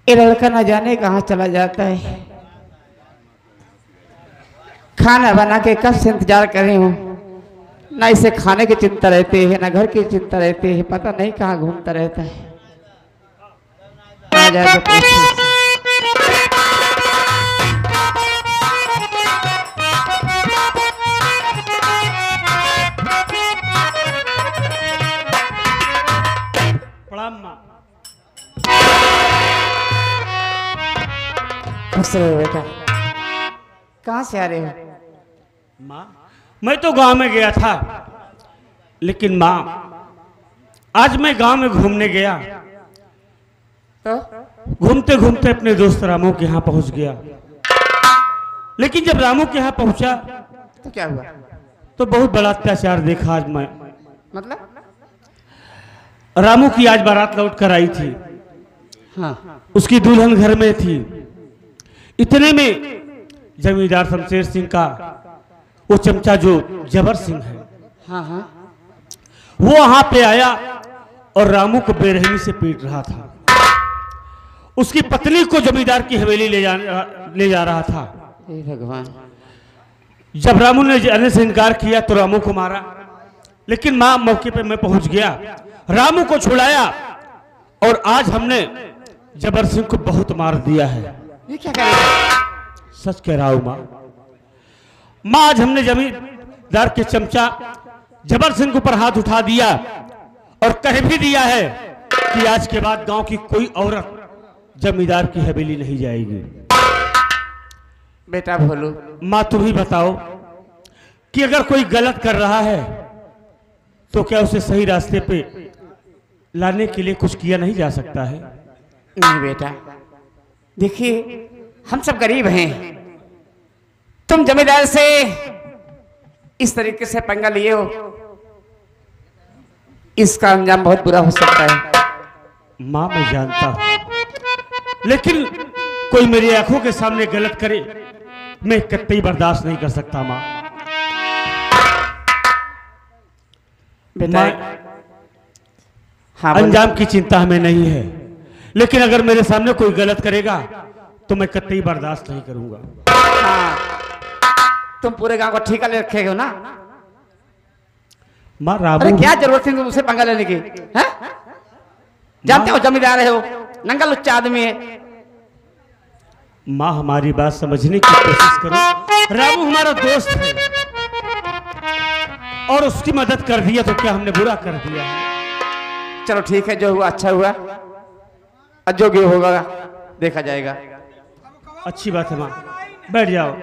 ये लड़का न जाने कहाँ चला जाता है। खाना बना के कब से इंतजार कर रही हूँ। ना इसे खाने की चिंता रहती है, ना घर की चिंता रहती है, पता नहीं कहाँ घूमता रहता है। आ जाए तो खुश रहो बेटा। कहाँ से आ रहे हो? माँ, मैं तो गांव में गया था, लेकिन माँ आज मैं गांव में घूमने गया तो घूमते घूमते अपने दोस्त रामू के यहाँ पहुंच गया। लेकिन जब रामू के यहाँ पहुंचा तो क्या हुआ? तो बहुत बड़ा अत्याचार देखा आज मैं। मतलब? रामू की आज बारात लौट कर आई थी। हाँ। उसकी दुल्हन घर में थी। इतने में जमींदार शमशेर सिंह का वो चमचा जो जबर सिंह है, हाँ हाँ, वो वहां पे आया और रामू को बेरहमी से पीट रहा था। उसकी पत्नी को जमींदार की हवेली ले जा रहा था। हे भगवान। जब रामू ने जाने से इनकार किया तो रामू को मारा। लेकिन मां मौके पे मैं पहुंच गया, रामू को छुड़ाया और आज हमने जबर सिंह को बहुत मार दिया है। ये क्या करेगा? सच कह रहा हूं मां, आज हमने जमींदार के चमचा जबर सिंह के ऊपर हाथ उठा दिया और कह भी दिया है कि आज के बाद गांव की कोई औरत जमींदार की हवेली नहीं जाएगी। बेटा भोलू, मां तुम ही बताओ कि अगर कोई गलत कर रहा है तो क्या उसे सही रास्ते पे लाने के लिए कुछ किया नहीं जा सकता है? नहीं बेटा, देखिए हम सब गरीब हैं। तुम जमींदार से इस तरीके से पंगा लिए हो, इसका अंजाम बहुत बुरा हो सकता है। मां मैं जानता हूं, लेकिन कोई मेरी आंखों के सामने गलत करे मैं कतई बर्दाश्त नहीं कर सकता मां। बेटा हाँ, अंजाम की चिंता हमें नहीं है, लेकिन अगर मेरे सामने कोई गलत करेगा तो मैं कतई बर्दाश्त नहीं करूंगा। हाँ, तुम पूरे गांव को ठेका ले रखे हो ना? मां अरे रामू, क्या जरूरत थी तुमसे पंगा लेने की? हैं? जानते हो जमींदार है हो, नंगा लुच्चा आदमी है। मां हमारी बात समझने की कोशिश करो। रामू हमारा दोस्त है और उसकी मदद कर दिया तो क्या हमने बुरा कर दिया? चलो ठीक है, जो हुआ अच्छा हुआ, और जो भी होगा देखा जाएगा। अच्छी बात है मां, बैठ जाओ।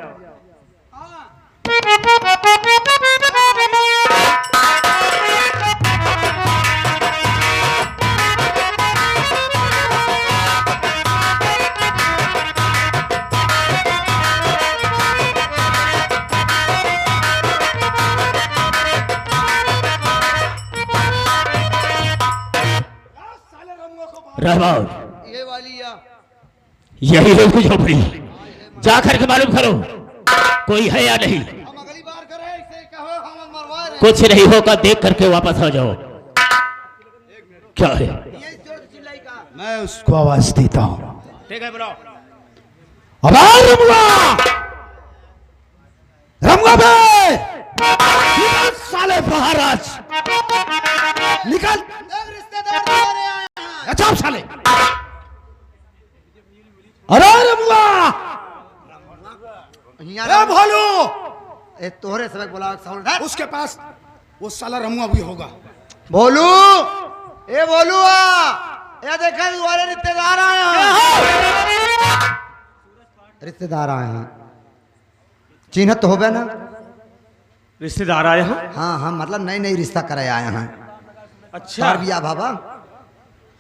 रहमान, ये वाली या यही लोग झोपड़ी जाकर के मालूम करो कोई है या नहीं। हम अगली बार करें, इसे कहो हम मरवा रहे कुछ नहीं होगा, देख करके वापस आ जाओ। क्या है? ये जोर चिल्लाई का मैं उसको आवाज देता हूँ। ठीक है बोलो। आवाज रमुआ, रमुआ बे, निकल साले बाहर आज, निकल। एक रिश्तेदार हमारे आए हैं। अच्छा साले, अरे रमुआ, ए भोलू, ए तोहरे सबक बोला साउंड है। उसके पास वो साला रमुआ भी होगा। बोलू, ए बोलू ये देखा तुम्हारे रिश्तेदार आए हैं। रिश्तेदार आए हैं, चिन्हत तो होबे ना? रिश्तेदार आए हैं? हाँ हाँ, मतलब नई नई रिश्ता करे आए हैं। अच्छा, चार बिया बाबा,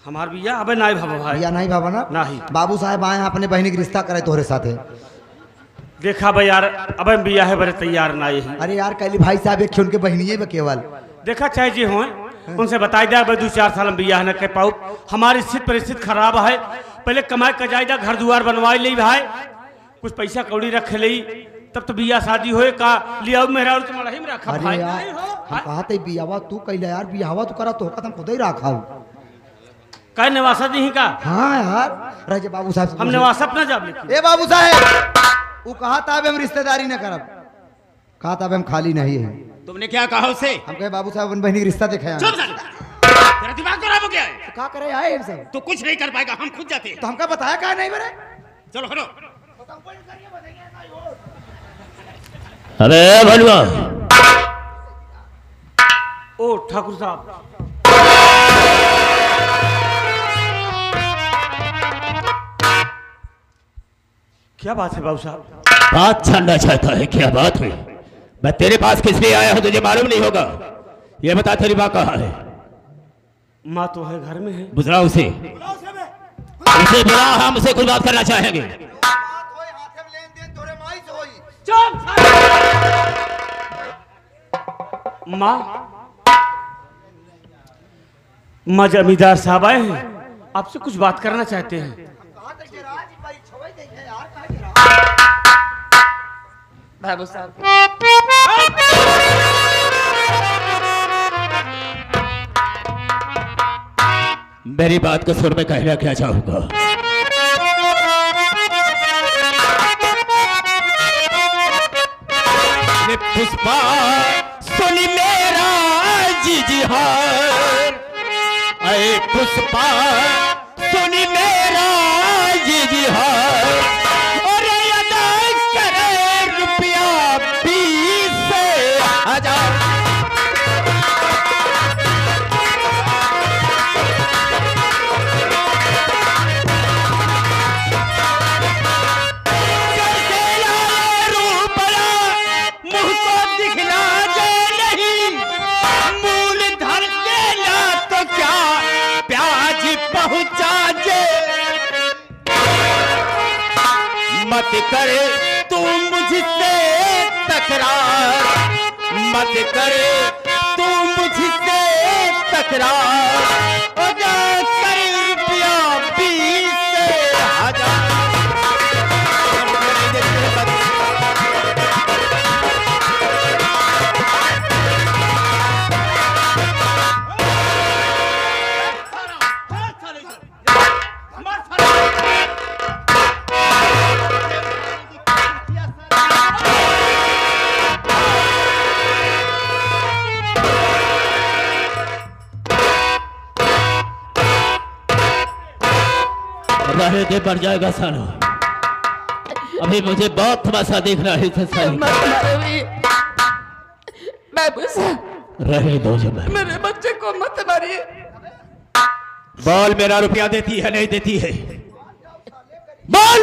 हमार भैया अबे नाई भाई भाई बिया नहीं बाबा ना? नहीं। बाबू साहब आए हैं अपने बहनी की रिश्ता करे तोहरे साथे। देखा भाई यार, अबे भैया है बड़े तैयार नाई है। अरे यार कैली भाई साहब एक उनके बहनिए में केवल देखा चाहे जी हो उनसे बताई दिया भाई 2-4 साल में बियाह न कर पाऊ, हमारी स्थिति परिस्थिति खराब है। पहले कमाई कजाईदा घर दुआर बनवाई ली भाई, कुछ पैसा कौड़ी रख ली, तब तो बियाह शादी होए का लिया मेरा और तुम्हारा ही में रखा अरे भाई। यार हम कहते बियावा तू कैला यार, बियावा तू करा तो हम खुद ही रखा। का नवासा दी का हाँ यार रह बाबू साहब से हम नवासा अपना जाब लिखी ए बाबू साहब वो कहा था हम रिश्तेदारी न करब कहा था हम खाली नहीं है तुमने क्या कहा उसे? हम कहे बाबू साहब अपन बहनी का रिश्ता दिखाया चुप साले। तेरा दिमाग खराब हो गया है। तो क्या करे आए हमसे तू कुछ नहीं कर पाएगा, हम खुद जाते हैं। तो हमका बताया क्या नहीं मेरे चलो हटो। अबे भलुआ ओ ठाकुर साहब क्या बात है बाबू साहब? बात जानना चाहता है, क्या बात हुई? मैं तेरे पास किस लिए आया हूं तुझे मालूम नहीं होगा? ये बता तेरी माँ कहाँ है? माँ तो है घर में है। बुझला उसे बुला, हम उसे कुछ बात करना चाहेंगे। माँ जमींदार साहब आए हैं, आपसे कुछ बात करना चाहते हैं। बाबू साहब मेरी बात को सुर में कहना क्या चाहूंगा। पुष्पा सुनी मेरा जिहार, अरे पुष्पा सुनी मेरा जिहार, और अदा करे रुपया 20,000। मत करे तू मुझसे तकरार, मत करे तू मुझसे तकरार, अगर कर रुपया 20,000। रहने दे, बढ़ जाएगा सारा। अभी मुझे बहुत तमाशा देखना है। बाबू साहब रहने दो जब मेरे बच्चे को मत मारिए। बोल, मेरा रुपया देती है नहीं देती है? बोल।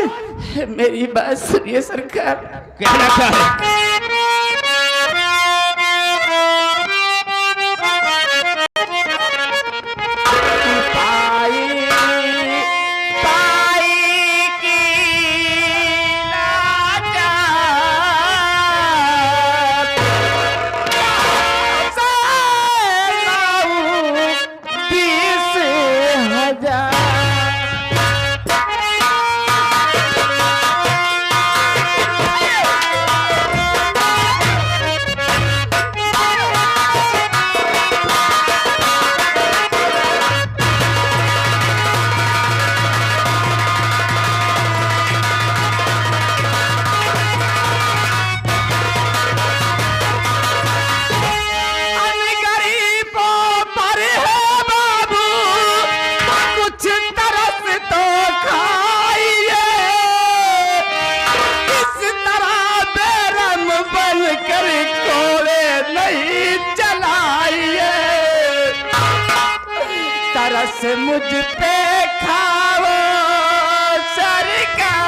मेरी बात सुनिए सरकार। कहना क्या है? मुझ पे खाओ सरकार,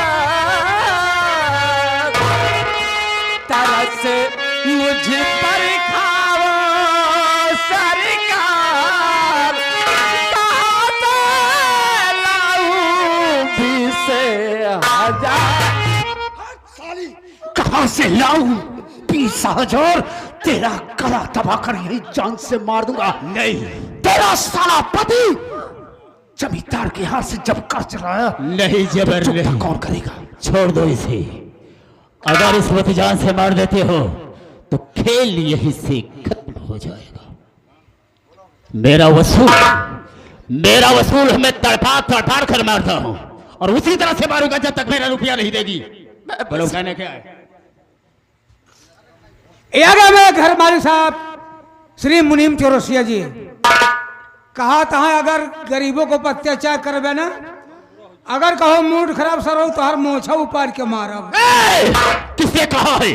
तरस मुझ पर खाओ सरकार, कहाँ से लाऊं 20,000? कहां से लाऊं 20,000? तेरा गला दबा कर यही जान से मार दूंगा। नहीं, तेरा साला पति जमींदार के हाथ से जब कर चलाया नहीं जबर तो नहीं। कौन करेगा? छोड़ दो इसे। अगर इस वक्त जान से मार देते हो तो खेल यही से खत्म हो जाएगा। मेरा वसूल मेरा वसूल हमें तड़पा तड़पा कर मारता हूं और उसी तरह से मारूंगा जब तक मेरा रुपया नहीं देगी। बोलो कहने क्या है? आगे मेरे घर मालिक साहब श्री मुनीम चौरसिया जी कहा था अगर गरीबों को अत्याचार करबे ना, अगर कहो मूड खराब सर हो तो हर मोछा उपाड़ के मारब। किसने कहा है?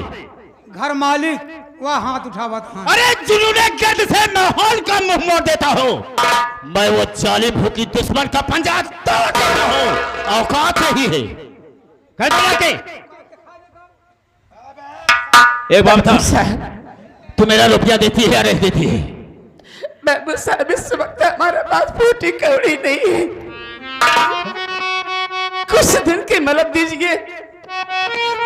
घर मालिक वह हाथ उठावा था। अरे जिन्होंने गद से माहौल का मुंह मोड़ देता हो, मैं वो जालिम भूखी दुश्मन का पंजा तोड़ देता हूं। औकात नहीं है के एक बात बता, तू मेरा रुपया देती है या नहीं देती है? महबूब साहब इस वक्त हमारे पास फूटी कौड़ी नहीं है, कुछ दिन की मदद दीजिए,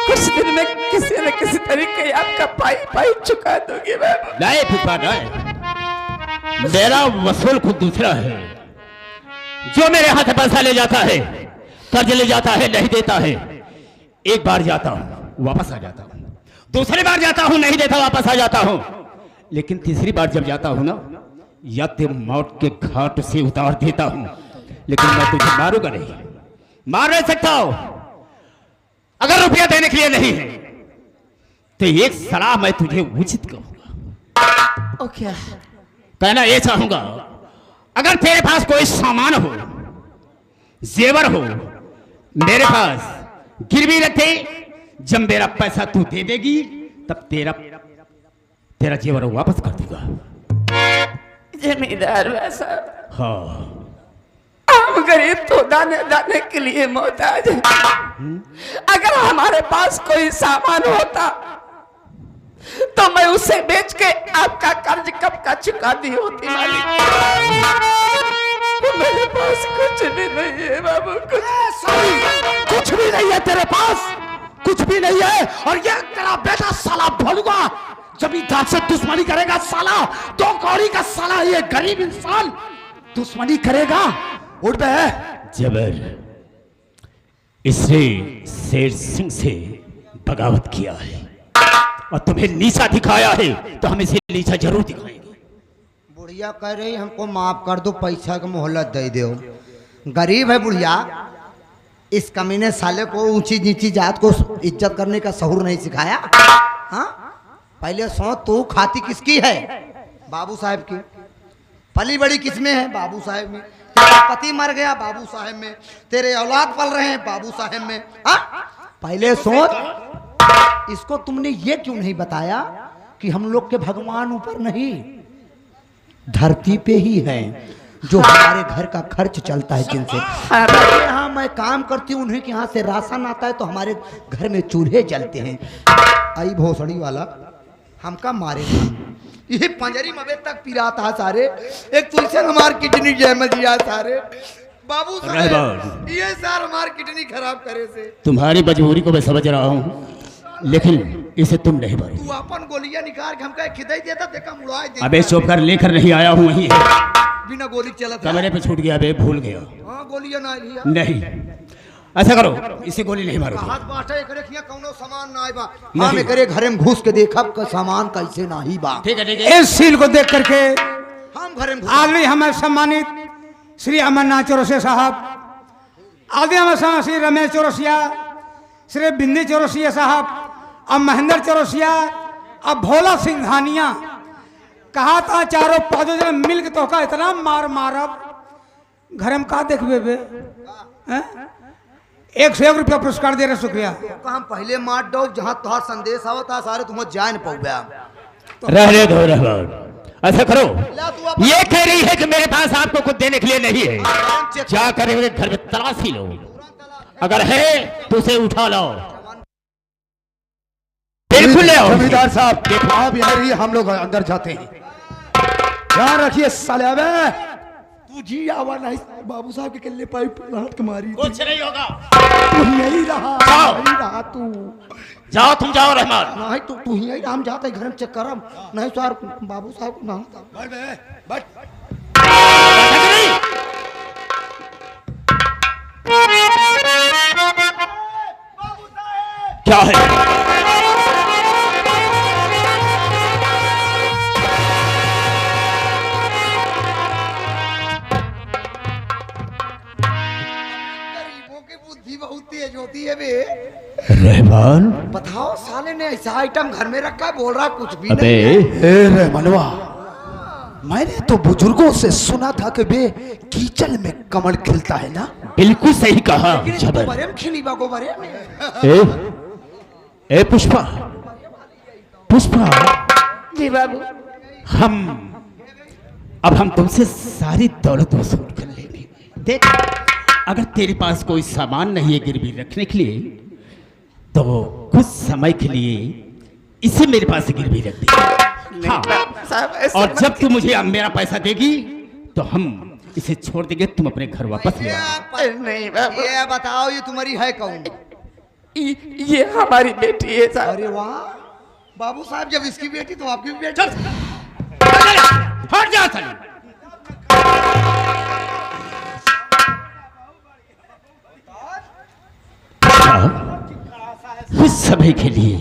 कुछ दिन में किसी न किसी तरीके आपका पाई पाई चुका दूंगी। नहीं फिर नहीं, मेरा वसूल खुद दूसरा है। जो मेरे हाथ पैसा ले जाता है, कर्ज ले जाता है, नहीं देता है, एक बार जाता हूं वापस आ जाता हूं, दूसरी बार जाता हूं नहीं देता वापस आ जाता हूं, लेकिन तीसरी बार जब जाता हूं ना, या तो मौत के घाट से उतार देता हूं, लेकिन मैं तुझे मारूंगा नहीं, मार नहीं सकता हूं। अगर रुपया देने के लिए नहीं है तो एक सलाह मैं तुझे उचित कहूंगा। ओके, कहना ये चाहूंगा, अगर तेरे पास कोई सामान हो, जेवर हो, मेरे पास गिरवी रखे, जब मेरा पैसा तू दे देगी तब तेरा जेवर वापस कर दूंगा। जमींदार वैसा, हाँ, हम गरीब तो दाने दाने के लिए मोहताज हैं। अगर हमारे पास कोई सामान होता तो मैं उसे बेच के आपका कर्ज कब का चुका दी होती मालिक। मेरे पास कुछ भी नहीं है बाबू, कुछ भी नहीं है तेरे पास, कुछ भी नहीं है। और ये तेरा बेटा साला भोलुआ जमींदार से दुश्मनी करेगा साला, दो कौड़ी का साला ये गरीब इंसान दुश्मनी करेगा। उठ बे जबर इसने शेर सिंह से बगावत किया है और तुम्हें नीचा दिखाया है, तो हम इसे नीचा जरूर दिखाएंगे। बुढ़िया कह रही हमको माफ कर दो, पैसा का मोहलत दे दो। गरीब है बुढ़िया, इस कमीने साले को ऊंची नीची जात को इज्जत करने का शऊर नहीं सिखाया। हाँ, पहले सोच तू खाती किसकी है? बाबू साहब की। पली बड़ी किसमें है? बाबू साहब में। तेरा पति मर गया, बाबू साहब में। तेरे औलाद पल रहे हैं, बाबू साहब में। हाँ, पहले सोच इसको तुमने ये क्यों नहीं बताया कि हम लोग के भगवान ऊपर नहीं धरती पे ही हैं, जो हमारे घर का खर्च चलता है, जिनसे यहाँ मैं काम करती हूँ, उन्हीं के यहाँ से राशन आता है, तो हमारे घर में चूल्हे जलते हैं। आई भोसड़ी वाला हमका मारे ये पंजरी मबे तक पिरा था सारे, एक तुलसे हमार किडनी जैम दिया सारे। बाबू साहब ये सार हमार किडनी खराब करे से। तुम्हारी मजबूरी को मैं समझ रहा हूँ, लेकिन इसे तुम नहीं मारो। तू अपन गोलियां निकाल के हमका खिदाई देता, देखा मुड़ाई दे। अबे चौकर लेकर नहीं आया हूँ, वही है बिना गोली चला था। कमरे पे छूट गया, बे भूल गया। हाँ, गोलियां ना लिया नहीं, ऐसा करो, इसे गोली नहीं मारो। हाथ बाटे करे खिया कौनो सामान ना आइबा। हां में करे घरे में घुस के देखब का सामान कैसे नाही बा। ठीक है, ठीक है। इस सील को देख करके हम घरे में आगे हमें सम्मानित श्री अमरनाथ चौरसिया साहब, आगे हमें सम्मानित श्री रमेश चौरसिया, श्री बिंदी चौरसिया साहब, अब महेंद्र चौरसिया, अब भोला सिंघानिया। कहा था चारों पांचों जन मिल के तो का इतना मार मारब, घर में का देखबे बे? 101 रुपया पुरस्कार दे रहे, शुक्रिया। तो हम पहले मार दो, जहां तुहार संदेश आवता सारे तुम जान न पौबे। रहने दो, ऐसा करो, ये कह रही है कि मेरे पास आपको कुछ देने के लिए नहीं है, क्या करेंगे? घर में तलाशी लो, अगर है तो उसे उठा लो, बिल्कुल ले आओ। जमींदार साहब आप यहाँ रहिए, हम लोग अंदर जाते हैं। ध्यान रखिए साले। अबे तू जी आवा नहीं, बाबू साहब के किले पाइप लाट के मारी। कुछ नहीं होगा, तू यही रहा, यही रहा तू। जाओ, तुम जाओ रहमान। नहीं तू ही यही हम जाते घर में चेक करब, नहीं तो यार बाबू साहब को ना क्या है? बुद्धि बहुत तेज होती है बे। रहमान, बताओ साले ने ऐसा आइटम घर में रखा है, बोल रहा कुछ भी अबे नहीं। ए रे मनवा, मैंने तो बुजुर्गों से सुना था कि बे कीचड़ में कमल खिलता है ना। बिल्कुल सही कहा जबर। गोबरे में खिली बा गोबरे में। ए पुष्पा, पुष्पा, जी बाबू। अब हम तुमसे सारी दौलत वसूल कर लेंगे। देख, अगर तेरे पास कोई सामान नहीं है गिरवी रखने के लिए, तो कुछ समय के लिए इसे मेरे पास गिरवी रख दे। हाँ। साहब ऐसे और मत जब तू मुझे मेरा पैसा देगी, तो हम इसे छोड़ देंगे, तुम अपने घर वापस ले आओ। नहीं बाबू, ये बताओ ये तुम्हारी है कौन? ये हमारी बेटी है साहब। अरे वाह बाबू साहब, जब इसकी बेटी तो आपकी भी बेटी। हट जा साले। इस समय के लिए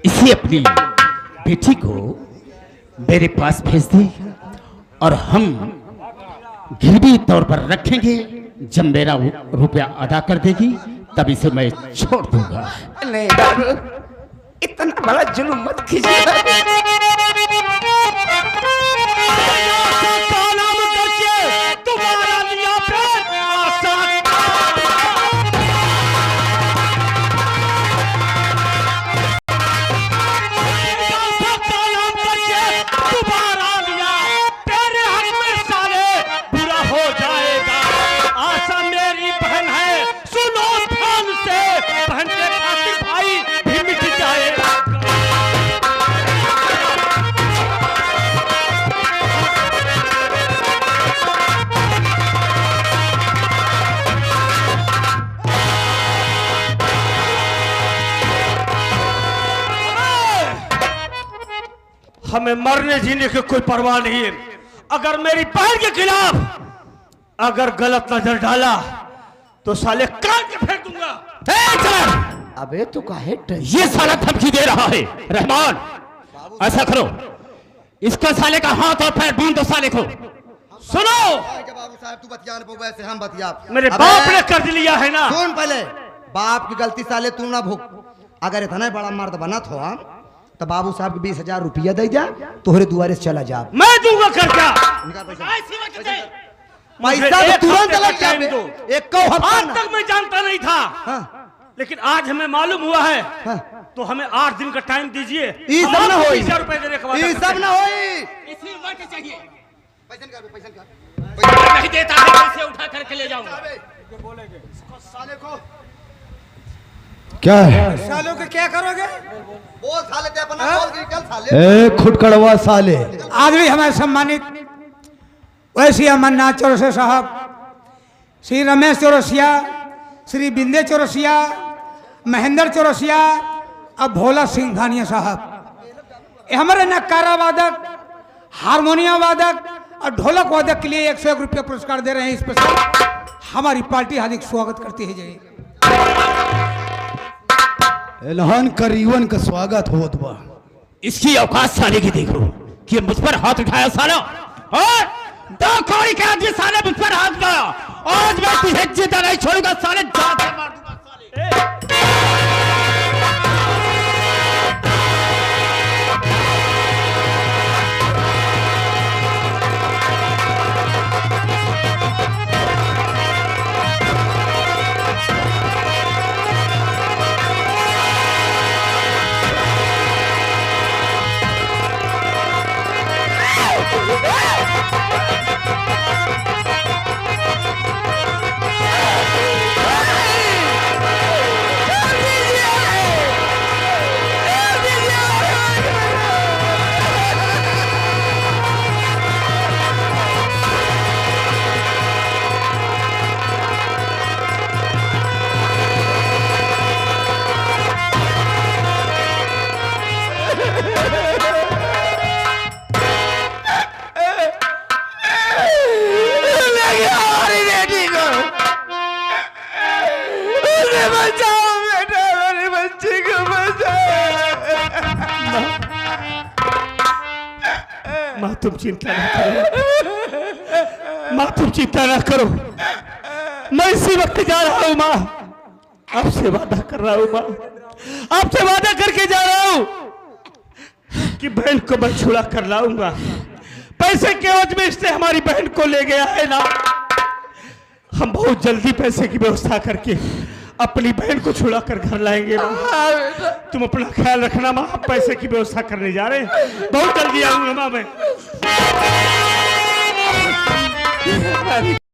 इसे अपनी बेटी को मेरे पास भेज दे, और हम गिरवी तौर पर रखेंगे। जब मेरा रुपया अदा कर देगी, तब इसे मैं छोड़ दूंगा। नहीं बाबू, इतना बड़ा जुल्म मत कीजिए। हमें मरने जीने की कोई परवाह नहीं है। अगर मेरी बहन के खिलाफ अगर गलत नजर डाला, तो साले काट के फेंक दूंगा। अबे तू काहे ये साला धमकी दे रहा है। रहमान, ऐसा करो, इसका साले का हाथ और पैर बांध दो साले को। सुनो, बाबू साहब, तू बतिया न पो, वैसे हम बतिया। मेरे बाप ने कर लिया है ना। सुन पहले, बाप की गलती साले तू ना भूख। अगर इतना बड़ा मर्द बना था तो बाबू साहब को 20,000 रुपया दे जा, तोहरे दुआरे से चला जा। मैं दूंगा खर्चा। पैसा तो तुरंत लग जा। एक को आज तक मैं जानता नहीं था। हाँ। लेकिन आज हमें मालूम हुआ है। हाँ। तो हमें 8 दिन का टाइम दीजिए। ये सब ना होई। 20,000 रुपए देने के बाद ये सब ना होई। इसी उम्र के चाहिए। पैसा निकाल, पैसा निकाल। नहीं देता है, पैसे उठा करके ले जाऊंगा। साले को क्या है? सालों के क्या करोगे? बोल साले, ते अपना बोल के निकल साले। ए खुटकड़वा साले, आज भी हमारे सम्मानित वैसी अमरनाथ चौरसिया साहब, श्री रमेश चौरसिया, श्री बिंदे चौरसिया, महेंद्र चौरसिया और भोला सिंह धानिया साहब, ये हमारे नक्कारा वादक, हारमोनियम वादक और ढोलक वादक के लिए 101 रुपया पुरस्कार दे रहे हैं। स्पेशल हमारी पार्टी हार्दिक स्वागत करती है। जय एलहान करीवन का स्वागत होत बा। इसकी औकात साले की देखो कि मुझ पर हाथ उठाया साला, और 2 कौड़ी के आदमी साले मुझ पर हाथ उठाया। आज मैं तुझे जिंदा नहीं छोड़ूंगा साले, जान से मार दूंगा साले। तुम चिंता ना करो। माँ तुम चिंता ना करो। मैं इसी वक्त जा रहा हूँ माँ, आपसे वादा कर रहा हूँ माँ, आपसे वादा करके जा रहा हूँ कि बहन को मैं छुड़ा कर लाऊंगा। पैसे के एवज में इसने हमारी बहन को ले गया है ना, हम बहुत जल्दी पैसे की व्यवस्था करके अपनी बहन को छुड़ा कर घर लाएंगे माँ। तुम अपना ख्याल रखना माँ, पैसे की व्यवस्था करने जा रहे हैं, बहुत जल्दी आऊंगा माँ मैं।